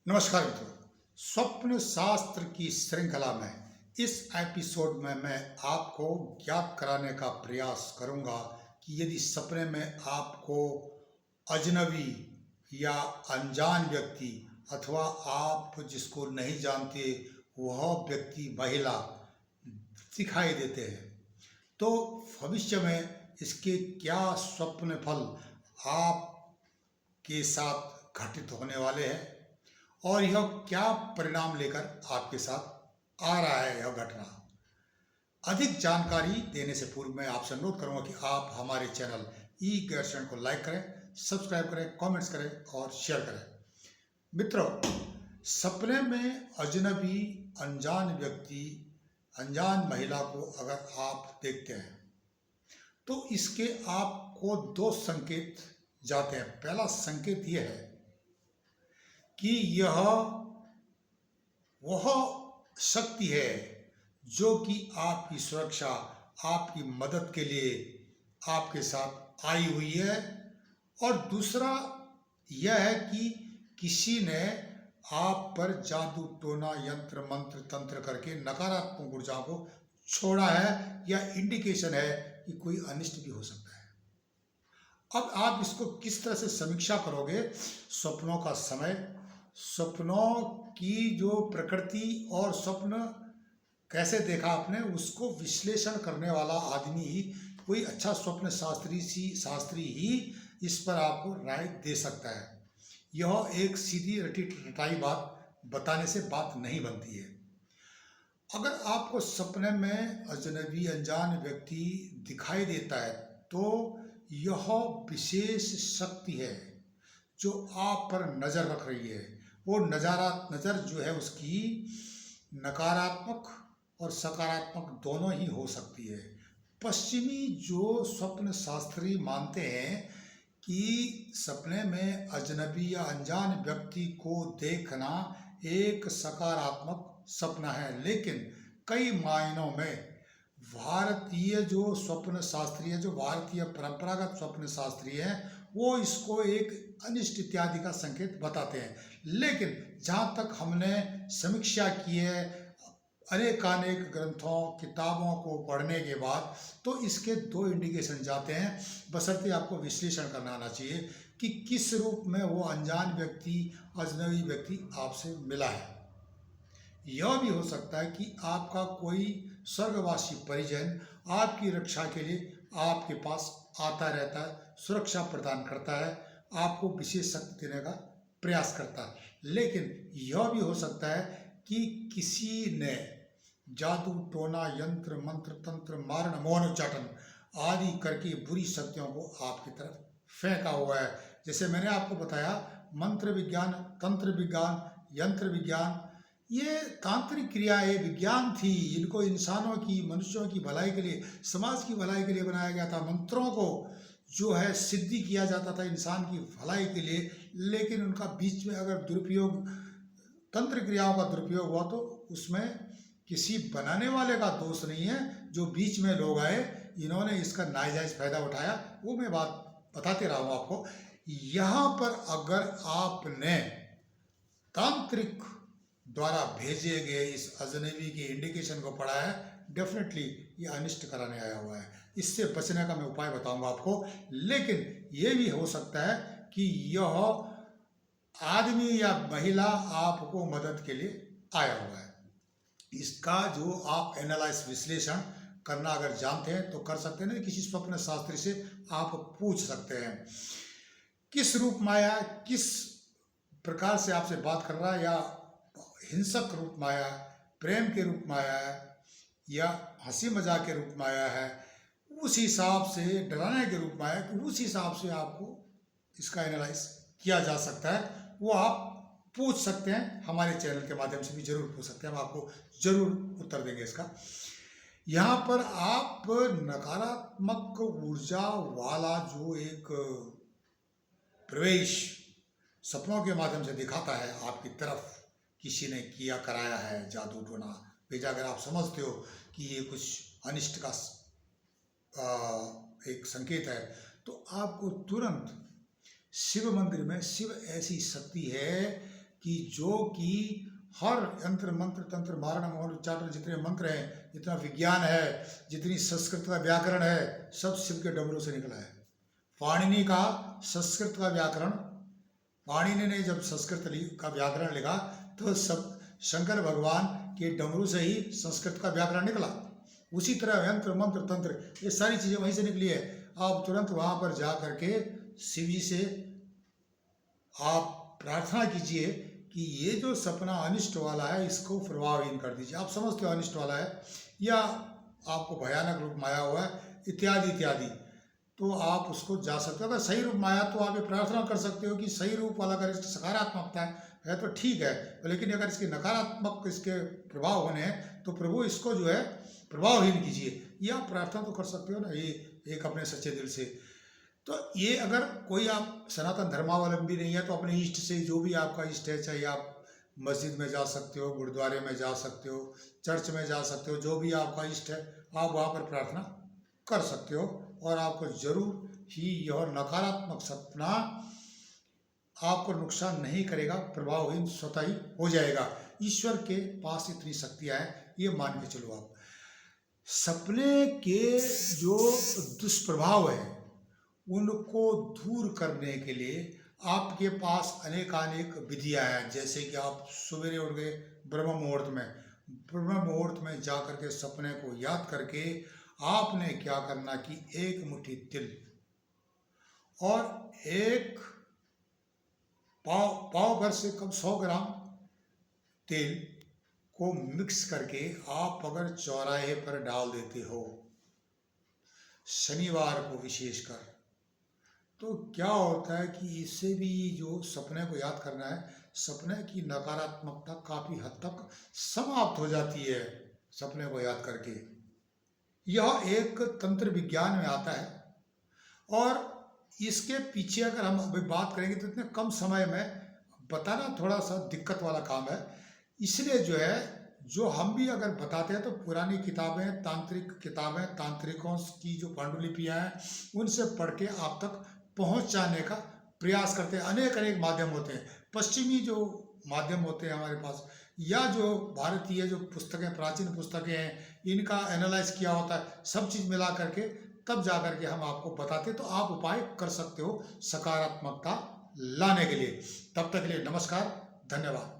नमस्कार मित्रों, स्वप्न शास्त्र की श्रृंखला में इस एपिसोड में मैं आपको ज्ञात कराने का प्रयास करूंगा कि यदि सपने में आपको अजनबी या अनजान व्यक्ति अथवा आप जिसको नहीं जानते वह व्यक्ति महिला दिखाई देते हैं तो भविष्य में इसके क्या स्वप्न फल आपके साथ घटित होने वाले हैं और यह क्या परिणाम लेकर आपके साथ आ रहा है यह घटना। अधिक जानकारी देने से पूर्व मैं आपसे अनुरोध करूंगा कि आप हमारे चैनल ई दर्शन को लाइक करें, सब्सक्राइब करें, कमेंट्स करें और शेयर करें। मित्रों, सपने में अजनबी, अनजान व्यक्ति, अनजान महिला को अगर आप देखते हैं तो इसके आपको दो संकेत जाते हैं। पहला संकेत यह है कि यह वह शक्ति है जो कि आपकी सुरक्षा, आपकी मदद के लिए आपके साथ आई हुई है। और दूसरा यह है कि किसी ने आप पर जादू टोना यंत्र मंत्र तंत्र करके नकारात्मक ऊर्जा को छोड़ा है या इंडिकेशन है कि कोई अनिष्ट भी हो सकता है। अब आप इसको किस तरह से समीक्षा करोगे? स्वप्नों का समय, स्वप्नों की जो प्रकृति और स्वप्न कैसे देखा आपने उसको विश्लेषण करने वाला आदमी ही, कोई अच्छा स्वप्न शास्त्री ही इस पर आपको राय दे सकता है। यह एक सीधी रटी रटाई बात बताने से बात नहीं बनती है। अगर आपको सपने में अजनबी अनजान व्यक्ति दिखाई देता है तो यह विशेष शक्ति है जो आप पर नज़र रख रही है। वो नज़र जो है उसकी नकारात्मक और सकारात्मक दोनों ही हो सकती है। पश्चिमी जो स्वप्न शास्त्री मानते हैं कि सपने में अजनबी या अनजान व्यक्ति को देखना एक सकारात्मक सपना है, लेकिन कई मायनों में भारतीय जो स्वप्न शास्त्री है, जो भारतीय परंपरागत स्वप्न शास्त्री है, वो इसको एक अनिष्ट इत्यादि का संकेत बताते हैं। लेकिन जहाँ तक हमने समीक्षा की है अनेकानेक ग्रंथों किताबों को पढ़ने के बाद, तो इसके दो इंडिकेशन जाते हैं, बशर्ते आपको विश्लेषण करना आना चाहिए कि किस रूप में वो अनजान व्यक्ति, अजनबी व्यक्ति आपसे मिला है। यह भी हो सकता है कि आपका कोई स्वर्गवासी परिजन आपकी रक्षा के लिए आपके पास आता रहता है, सुरक्षा प्रदान करता है, आपको विशेष शक्ति देने का प्रयास करता है। लेकिन यह भी हो सकता है कि किसी ने जादू टोना यंत्र मंत्र तंत्र मारण मौन उच्चाटन आदि करके बुरी शक्तियों को आपकी तरफ फेंका हुआ है। जैसे मैंने आपको बताया, मंत्र विज्ञान, तंत्र विज्ञान, यंत्र विज्ञान, ये तांत्रिक क्रियाएं विज्ञान थी। इनको इंसानों की, मनुष्यों की भलाई के लिए, समाज की भलाई के लिए बनाया गया था। मंत्रों को जो है सिद्धि किया जाता था इंसान की भलाई के लिए, लेकिन उनका बीच में अगर दुरुपयोग, तंत्र क्रियाओं का दुरुपयोग हुआ तो उसमें किसी बनाने वाले का दोष नहीं है। जो बीच में लोग आए, इन्होंने इसका नाजायज फायदा उठाया, वो मैं बात बताते रहा हूँ आपको। यहाँ पर अगर आपने तांत्रिक द्वारा भेजे गए इस अजनबी के इंडिकेशन को पढ़ा है, डेफिनेटली ये अनिष्ट कराने आया हुआ है। इससे बचने का मैं उपाय बताऊंगा आपको। लेकिन ये भी हो सकता है कि यह आदमी या महिला आपको मदद के लिए आया हुआ है। इसका जो आप एनालाइज, विश्लेषण करना अगर जानते हैं तो कर सकते हैं, किसी स्वप्न शास्त्री से आप पूछ सकते हैं किस रूप में आया, किस प्रकार से आपसे बात कर रहा है, या हिंसक रूप में आया, प्रेम के रूप में आया है, या हंसी मजाक के रूप में आया है, उस हिसाब से डराने के रूप में आया, कि उस हिसाब से आपको इसका एनालाइज किया जा सकता है। वो आप पूछ सकते हैं, हमारे चैनल के माध्यम से भी जरूर पूछ सकते हैं, हम आपको जरूर उत्तर देंगे इसका। यहाँ पर आप नकारात्मक ऊर्जा वाला जो एक प्रवेश सपनों के माध्यम से दिखाता है आपकी तरफ, किसी ने किया कराया है जादू टोना भेजा, अगर आप समझते हो कि ये कुछ अनिष्ट का एक संकेत है, तो आपको तुरंत शिव मंदिर में, शिव ऐसी शक्ति है कि जो कि हर यंत्र मंत्र तंत्र मारण मौन उच्चारण जितने मंत्र हैं, जितना विज्ञान है, जितनी संस्कृत का व्याकरण है, सब शिव के डमरू से निकला है। पाणिनि का संस्कृत का व्याकरण, पाणिनि ने जब संस्कृत का व्याकरण लिखा तो सब शंकर भगवान के डमरू से ही संस्कृत का व्याकरण निकला। उसी तरह यंत्र मंत्र तंत्र ये सारी चीजें वहीं से निकली है। आप तुरंत वहां पर जा करके शिव जी से आप प्रार्थना कीजिए कि ये जो सपना अनिष्ट वाला है इसको प्रभावहीन कर दीजिए। आप समझते हो अनिष्ट वाला है या आपको भयानक रूप माया हुआ है इत्यादि इत्यादि, तो आप उसको जा सकते हो। अगर सही रूप माया तो आप ये प्रार्थना कर सकते हो कि सही रूप वाला अगर इसकी सकारात्मकता है तो ठीक है, लेकिन अगर इसके नकारात्मक इसके प्रभाव होने हैं तो प्रभु इसको जो है प्रभावहीन कीजिए। ये आप प्रार्थना तो कर सकते हो ना, ये एक अपने सच्चे दिल से। तो ये अगर कोई आप सनातन धर्मावलंबी नहीं है तो अपने इष्ट से, जो भी आपका इष्ट है, चाहे आप मस्जिद में जा सकते हो, गुरुद्वारे में जा सकते हो, चर्च में जा सकते हो, जो भी आपका इष्ट है आप वहाँ पर प्रार्थना कर सकते हो और आपको जरूर ही यह नकारात्मक सपना आपको नुकसान नहीं करेगा, प्रभावहीन स्वतः ही हो जाएगा। ईश्वर के पास इतनी शक्तियाँ हैं, ये मान के चलो। आप सपने के जो दुष्प्रभाव है उनको दूर करने के लिए आपके पास अनेकानेक विधियां हैं। जैसे कि आप सवेरे उठ गए ब्रह्म मुहूर्त में जा करके सपने को याद करके आपने क्या करना कि एक मुट्ठी तिल और एक पाव भर से कम 100 ग्राम तेल को मिक्स करके आप अगर चौराहे पर डाल देते हो शनिवार को विशेषकर, तो क्या होता है कि इससे भी जो सपने को याद करना है, सपने की नकारात्मकता काफी हद तक समाप्त हो जाती है सपने को याद करके। यह एक तंत्र विज्ञान में आता है और इसके पीछे अगर हम अभी बात करेंगे तो इतने कम समय में बताना थोड़ा सा दिक्कत वाला काम है। इसलिए जो है, जो हम भी अगर बताते हैं तो पुरानी किताबें, तांत्रिक किताबें, तांत्रिकों की जो पांडुलिपियां हैं उनसे पढ़ के आप तक पहुंचाने का प्रयास करते हैं। अनेक अनेक माध्यम होते हैं, पश्चिमी जो माध्यम होते हैं हमारे पास, या जो भारतीय जो पुस्तकें, प्राचीन पुस्तकें हैं, इनका एनालाइज किया होता है, सब चीज़ मिला करके तब जा करके हम आपको बताते हैं। तो आप उपाय कर सकते हो सकारात्मकता लाने के लिए। तब तक के लिए नमस्कार, धन्यवाद।